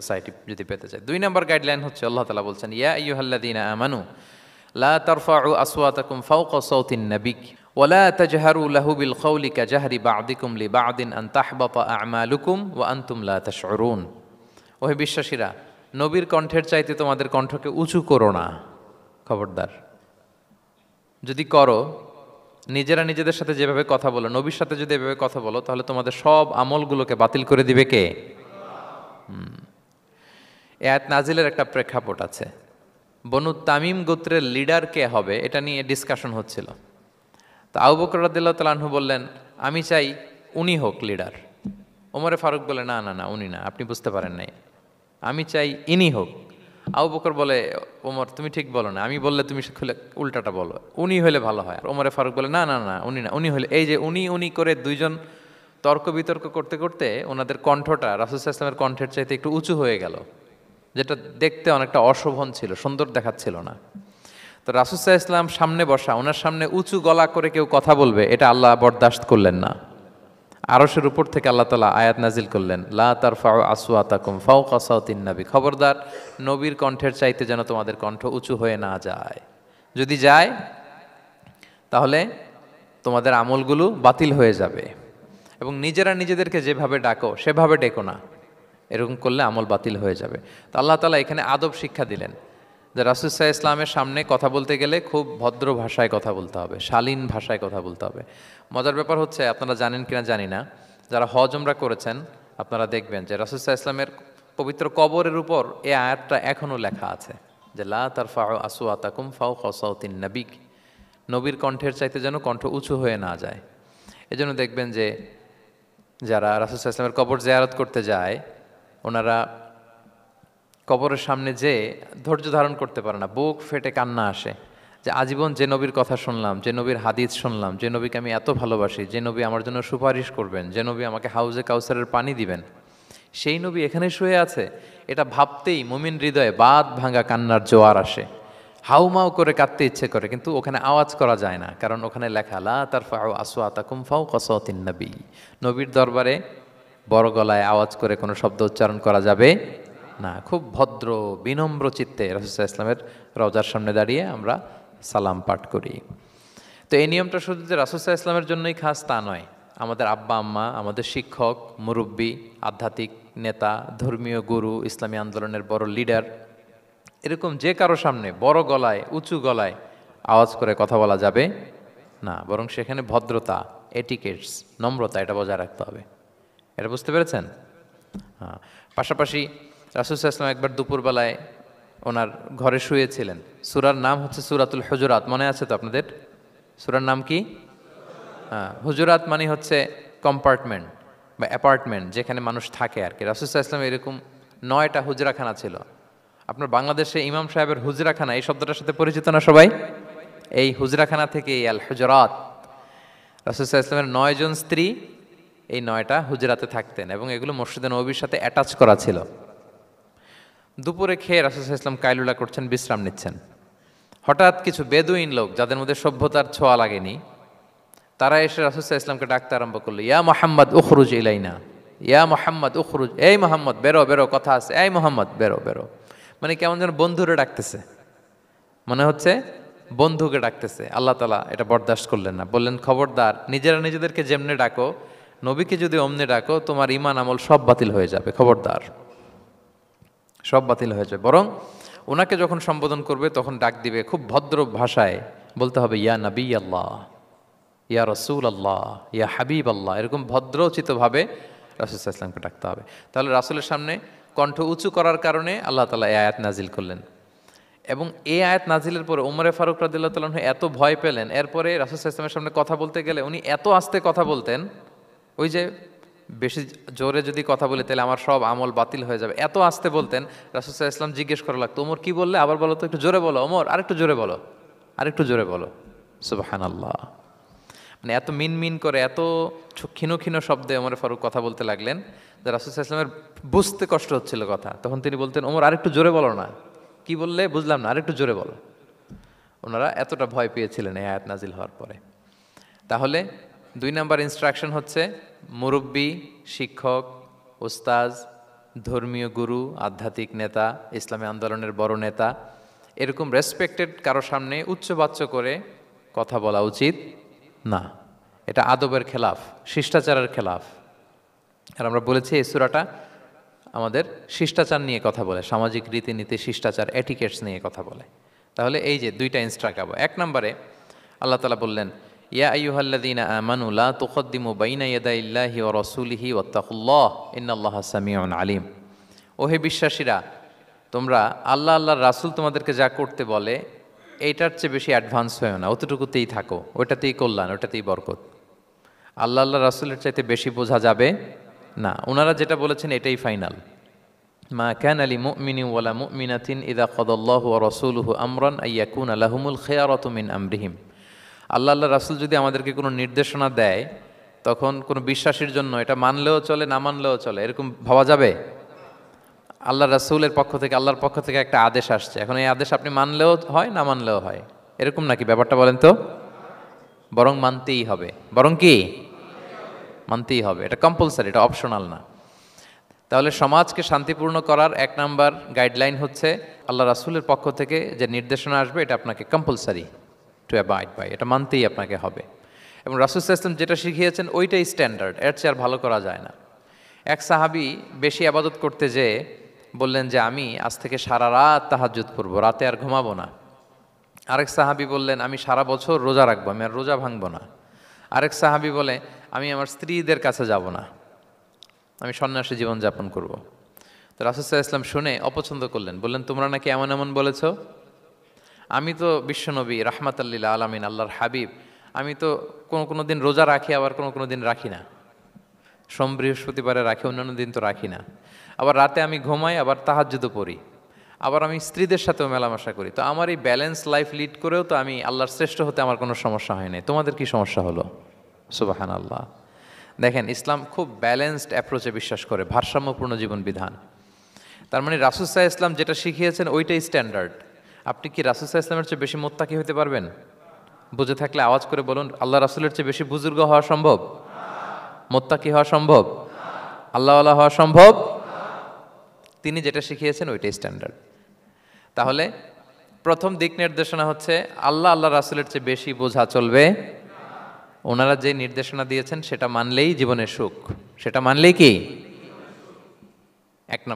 Society যদি পেতে চায়। 2 নম্বর গাইডলাইন হচ্ছে আল্লাহ তাআলা বলছেন, ইয়া আইয়ুহাল্লাযীনা আমানু লা তারফাউ আসওয়াতাকুম ফাওকা সাওতিন নাবী ওয়া লা তাজহারু লাহু বিল কওলি কাজাহরি বা'দিকুম লিবা'দিন আন তাহবাতা আ'মালুকুম ওয়া আনতুম লা তাশউরুন। ওহে বিশ্বাসীরা, নবীর কণ্ঠের চাইতে তোমাদের কণ্ঠকে উঁচু করো না, খবরদার। যদি করো, নিজেরা নিজেদের সাথে যেভাবে কথা বলো, নবীর সাথে যদি এভাবে কথা বলো, তাহলে তোমাদের সব আমলগুলোকে বাতিল করে দিবে কে? এই আয়াত নাজিলের একটা প্রেক্ষাপট আছে। বনু তামিম গোত্রের লিডার কে হবে এটা নিয়ে ডিসকাশন হচ্ছিল। তো আবু বকর রাদিয়াল্লাহু তাআলা আনহু বললেন, আমি চাই উনি হোক লিডার। ওমরে ফারুক বলে, না না না, উনি না, আপনি বুঝতে পারেন নাই, আমি চাই ইনি হোক। আবু বকর বলে, ওমর তুমি ঠিক বলো না, আমি বললে তুমি খুলে উল্টাটা বলো, উনি হলে ভালো হয়। ওমরে ফারুক বলে, না না না, উনি না, উনি হলে। এই যে উনি উনি করে দুইজন তর্ক বিতর্ক করতে করতে ওনাদের কণ্ঠটা রাসূল সাল্লাল্লাহু আলাইহি ওয়াসাল্লামের কণ্ঠের চাইতে একটু উঁচু হয়ে গেল, যেটা দেখতে অনেকটা অশোভন ছিল, সুন্দর দেখাচ্ছিল না। তো রাসূল সাল্লাল্লাহু আলাইহি ওয়াসাল্লাম সামনে বসা, ওনার সামনে উঁচু গলা করে কেউ কথা বলবে, এটা আল্লাহ বরদাশত করলেন না। আরশের উপর থেকে আল্লাহ তাআলা আয়াত নাজিল করলেন, লা তারফাউ আসওয়াতাকুম ফাওকা সাওতিন নবী, খবরদার নবীর কণ্ঠের চাইতে যেন তোমাদের কণ্ঠ উঁচু হয়ে না যায়। যদি যায় তাহলে তোমাদের আমলগুলো বাতিল হয়ে যাবে। এবং নিজেরা নিজেদেরকে যেভাবে ডাকো সেভাবে ডেকো না, এরকম করলে আমল বাতিল হয়ে যাবে। তো আল্লাহ তাআলা এখানে আদব শিক্ষা দিলেন যে রাসূল সাল্লাল্লাহু আলাইহি ওয়াসাল্লামের সামনে কথা বলতে গেলে খুব ভদ্র ভাষায় কথা বলতে হবে, শালীন ভাষায় কথা বলতে হবে। মজার ব্যাপার হচ্ছে, আপনারা জানেন কিনা জানি না, যারা হজ উমরা করেছেন আপনারা দেখবেন যে রাসূল সাল্লাল্লাহু আলাইহি ওয়াসাল্লামের পবিত্র কবরের উপর এই আয়াতটা এখনও লেখা আছে যে লা তারফাউ আসওয়াতাকুম ফাওকা সাওতিন নবী, নবীর কণ্ঠের চাইতে যেন কণ্ঠ উঁচু হয়ে না যায়। এজন্য দেখবেন যে যারা রাসূল সাল্লাল্লাহু আলাইহি ওয়াসাল্লামের কবর জিয়ারত করতে যায়, ওনারা কবরের সামনে যে ধৈর্য ধারণ করতে পারে না, বুক ফেটে কান্না আসে যে আজীবন যে নবীর কথা শুনলাম, যে নবীর হাদিস শুনলাম, যে নবীকে আমি এত ভালোবাসি, যে নবী আমার জন্য সুপারিশ করবেন, যে নবী আমাকে হাউজে কাউসারের পানি দিবেন, সেই নবী এখানে শুয়ে আছে। এটা ভাবতেই মুমিন হৃদয়ে বাঁধ ভাঙা কান্নার জোয়ার আসে, হাউমাউ করে কাঁদতে ইচ্ছে করে, কিন্তু ওখানে আওয়াজ করা যায় না, কারণ ওখানে লেখা লা তারফাউ আসওয়াতাকুম ফাওকা সাওতিন নবী, নবীর দরবারে বড় গলায় আওয়াজ করে কোনো শব্দ উচ্চারণ করা যাবে না। খুব ভদ্র বিনম্র চিত্তে রাসূল সাল্লাল্লাহু আলাইহি ওয়াসাল্লামের রওজার সামনে দাঁড়িয়ে আমরা সালাম পাঠ করি। তো এই নিয়মটা শুধু যে রাসূল সাল্লাল্লাহু আলাইহি ওয়াসাল্লামের জন্যই খাস তা নয়, আমাদের আব্বা আম্মা, আমাদের শিক্ষক, মুরব্বী, আধ্যাত্মিক নেতা, ধর্মীয় গুরু, ইসলামী আন্দোলনের বড় লিডার, এরকম যে কারো সামনে বড় গলায় উঁচু গলায় আওয়াজ করে কথা বলা যাবে না, বরং সেখানে ভদ্রতা, এটিকেটস, নম্রতা, এটা বজায় রাখতে হবে। এটা বুঝতে পেরেছেন? হ্যাঁ। পাশাপাশি রাসূল সাল্লাল্লাহু আলাইহি ওয়াসাল্লাম একবার দুপুরবেলায় ওনার ঘরে শুয়েছিলেন। সূরার নাম হচ্ছে সূরাতুল হুজুরাত, মনে আছে তো আপনাদের? সূরার নাম কি? হ্যাঁ, হুজুরাত মানে হচ্ছে কম্পার্টমেন্ট বা অ্যাপার্টমেন্ট, যেখানে মানুষ থাকে আর কি। রাসূল সাল্লাল্লাহু আলাইহি ওয়াসাল্লাম এরকম 9টা হুজরাখানা ছিল। আপনার বাংলাদেশে ইমাম সাহেবের হুজরাখানা এই শব্দটার সাথে পরিচিত না সবাই? এই হুজরাখানা থেকে আল হুজরাত। রাসূল সাল্লাল্লাহু আলাইহি ওয়াসাল্লামের 9 জন স্ত্রী এই 9টা হুজরাতে থাকতেন এবং এগুলো মসজিদে নববীর সাথে অ্যাটাচ করা ছিল। দুপুরে খেয়ে রাসূল সাল্লাল্লাহু আলাইহি ওয়াসাল্লাম কাইলুলা করছেন, বিশ্রাম নিচ্ছেন। হঠাৎ কিছু বেদুইন লোক, যাদের মধ্যে সভ্যতার ছোঁয়া লাগেনি, তারা এসে রাসূল সাল্লাল্লাহু আলাইহি ওয়াসাল্লামকে ডাকতে আরম্ভ করলো, ইয়া মুহাম্মদ উখরুজ ইলাইনা, ইয়া মুহাম্মদ উখরুজ, এই মুহাম্মদ বেরো বেরো, কথা আছে, এই মুহাম্মদ বেরো বেরো। মানে কেমন যেন বন্ধুরে ডাকতেছে, মনে হচ্ছে বন্ধুকে ডাকতেছে। আল্লাহ তাআলা এটা বরদাস্ত করলেন না, বললেন খবরদার, নিজেরা নিজেদেরকে যেমনে ডাকো, নবীকে যদি অমনে ডাকো, তোমার ঈমান আমল সব বাতিল হয়ে যাবে, খবরদার, সব বাতিল হয়ে যাবে। বরং ওনাকে যখন সম্বোধন করবে তখন ডাক দিবে খুব ভদ্র ভাষায়, বলতে হবে ইয়া নবী আল্লাহ, ইয়া রসুল আল্লাহ, ইয়া হাবিব আল্লাহ, এরকম ভদ্রোচিতভাবে রাসূল সাল্লাল্লাহু আলাইহি ওয়াসাল্লামকে ডাকতে হবে। তাহলে রাসূলের সামনে কণ্ঠ উঁচু করার কারণে আল্লাহ তাআলা এই আয়াত নাজিল করলেন। এবং এই আয়াত নাজিলের পরে ওমরে ফারুক রাদিয়াল্লাহু তাআলা আনহু এত ভয় পেলেন, এরপরে রাসূল সাল্লাল্লাহু আলাইহি ওয়াসাল্লামের সামনে কথা বলতে গেলে উনি এত আস্তে কথা বলতেন, ওই যে বেশি জোরে যদি কথা বলি তাহলে আমার সব আমল বাতিল হয়ে যাবে, এত আস্তে বলতেন। রাসূল সাল্লাল্লাহু আলাইহি ওয়াসাল্লাম জিজ্ঞেস করা লাগতো, ওমর কি বললে, আবার বলো তো, একটু জোরে বলো ওমর, আরেকটু জোরে বলো, আরেকটু জোরে বলো। সুবহানাল্লাহ। মানে এত মিন করে, এত ক্ষীণ ক্ষীণ শব্দে ওমর ফারুক কথা বলতে লাগলেন যে রাসূল সাল্লাল্লাহু আলাইহি ওয়াসাল্লামের বুঝতে কষ্ট হচ্ছিল কথা। তখন তিনি বলতেন, ওমর আরেকটু জোরে বলো না, কি বললে বুঝলাম না, আরেকটু জোরে বলো। ওনারা এতটা ভয় পেয়েছিলেন এই আয়াত নাজিল হওয়ার পরে। তাহলে 2 নাম্বার ইনস্ট্রাকশন হচ্ছে মুরব্বী, শিক্ষক, উস্তাজ, ধর্মীয় গুরু, আধ্যাত্মিক নেতা, ইসলামী আন্দোলনের বড় নেতা, এরকম রেসপেক্টেড কারো সামনে উচ্চবাচ্য করে কথা বলা উচিত না। এটা আদবের খেলাফ, শিষ্টাচারের খেলাফ। আর আমরা বলেছি এই সূরাটা আমাদের শিষ্টাচার নিয়ে কথা বলে, সামাজিক রীতিনীতি, শিষ্টাচার, এটিকেটস নিয়ে কথা বলে। তাহলে এই যে দুইটা ইনস্ট্রাক্ট পাবো। এক নম্বরে আল্লাহ তাআলা বললেন, ইয়া আইয়ুহাল্লাযীনা আমানু লা তুকদ্দিমু বাইনা ইয়াদাইল্লাহি ওয়া রাসূলিহি ওয়াত্তাকুল্লাহ ইন্নাল্লাহা সামিউন আলিম। ওহে বিশ্বাসীরা, তোমরা আল্লাহ আল্লাহর রাসূল তোমাদেরকে যা করতে বলে এইটার চেয়ে বেশি অ্যাডভান্স হয়েও না, অতটুকুতেই থাকো, ওইটাতেই কল্যাণ, ওইটাতেই বরকত। আল্লাহ আল্লাহ রাসূলের চাইতে বেশি বোঝা যাবে না। ওনারা যেটা বলেছেন এটাই ফাইনাল। মা কানা লিমুমিনিন ওয়ালা মুমিনাতিন ইযা কাদাল্লাহু ওয়া রাসূলুহু আমরান আইয়াকুনা লাহুমুল খিয়ারাতু মিন আমরিহিম। আল্লাহ আল্লাহ রাসূল যদি আমাদেরকে কোনো নির্দেশনা দেয়, তখন কোনো বিশ্বাসীর জন্য এটা মানলেও চলে, না মানলেও চলে, এরকম ভাবা যাবে? আল্লাহ রাসূলের পক্ষ থেকে, আল্লাহর পক্ষ থেকে একটা আদেশ আসছে, এখন এই আদেশ আপনি মানলেও হয়, না মানলেও হয়, এরকম নাকি ব্যাপারটা বলেন তো? বরং মানতেই হবে। বরং কি? মানতেই হবে। এটা কম্পালসারি, এটা অপশনাল না। তাহলে সমাজকে শান্তিপূর্ণ করার এক নাম্বার গাইডলাইন হচ্ছে আল্লাহ রাসূলের পক্ষ থেকে যে নির্দেশনা আসবে এটা আপনাকে কম্পালসারি টু অ্যাবাইড বাই, এটা মানতেই আপনাকে হবে। এবং রাসূল সাল্লাল্লাহু আলাইহি ওয়াসাল্লাম যেটা শিখিয়েছেন ওইটাই স্ট্যান্ডার্ড, এর চেয়ে আর ভালো করা যায় না। এক সাহাবী বেশি আবাদত করতে যেয়ে বললেন যে আমি আজ থেকে সারা রাত তাহাজ্জুদ পড়ব, রাতে আর ঘুমাবো না। আরেক সাহাবী বললেন আমি সারা বছর রোজা রাখবো, আমি আর রোজা ভাঙবো না। আরেক সাহাবী বলে আমি আমার স্ত্রীদের কাছে যাব না, আমি সন্ন্যাসী জীবনযাপন করব। তো রাসূল সাল্লাল্লাহু আলাইহি ওয়াসাল্লাম শুনে অপছন্দ করলেন, বললেন তোমরা নাকি এমন এমন বলেছ, আমি তো বিশ্বনবী রাহমাতাল লিল আলামিন, আল্লাহর হাবিব, আমি তো কোনো দিন রোজা রাখি, আবার কোনো দিন রাখি না। সোম বৃহস্পতিবারে রাখি, অন্যান্য দিন তো রাখি না। আবার রাতে আমি ঘুমাই, আবার তাহাজ্জুদও পড়ি, আবার আমি স্ত্রীদের সাথেও মেলামেশা করি। তো আমার এই ব্যালেন্স লাইফ লিড করেও তো আমি আল্লাহর শ্রেষ্ঠ হতে আমার কোনো সমস্যা হয় নাই, তোমাদের কি সমস্যা হলো? সুবহানাল্লাহ। দেখেন, ইসলাম খুব ব্যালেন্সড অ্যাপ্রোচে বিশ্বাস করে, ভারসাম্যপূর্ণ জীবন বিধান। তার মানে রাসূল সাল্লাল্লাহু আলাইহি ওয়াসাল্লাম যেটা শিখিয়েছেন ওইটাই স্ট্যান্ডার্ড। আপনি কি রাসূল সাল্লাল্লাহু আলাইহি ওয়াসাল্লামের চেয়ে বেশি মুত্তাকি হতে পারবেন? বুঝে থাকলে আওয়াজ করে বলুন, আল্লাহ রাসূলের চেয়ে বেশি বুজুর্গ হওয়া সম্ভব? মুত্তাকি হওয়া সম্ভব? আল্লাহওয়ালা হওয়া সম্ভব? তিনি যেটা শিখিয়েছেন ওইটাই স্ট্যান্ডার্ড। তাহলে প্রথম দিক নির্দেশনা হচ্ছে আল্লাহ আল্লাহ রাসূলের চেয়ে বেশি বোঝা চলবে। ওনারা যে নির্দেশনা দিয়েছেন সেটা মানলেই জীবনের সুখ, সেটা মানলেই কি এক নম্বর।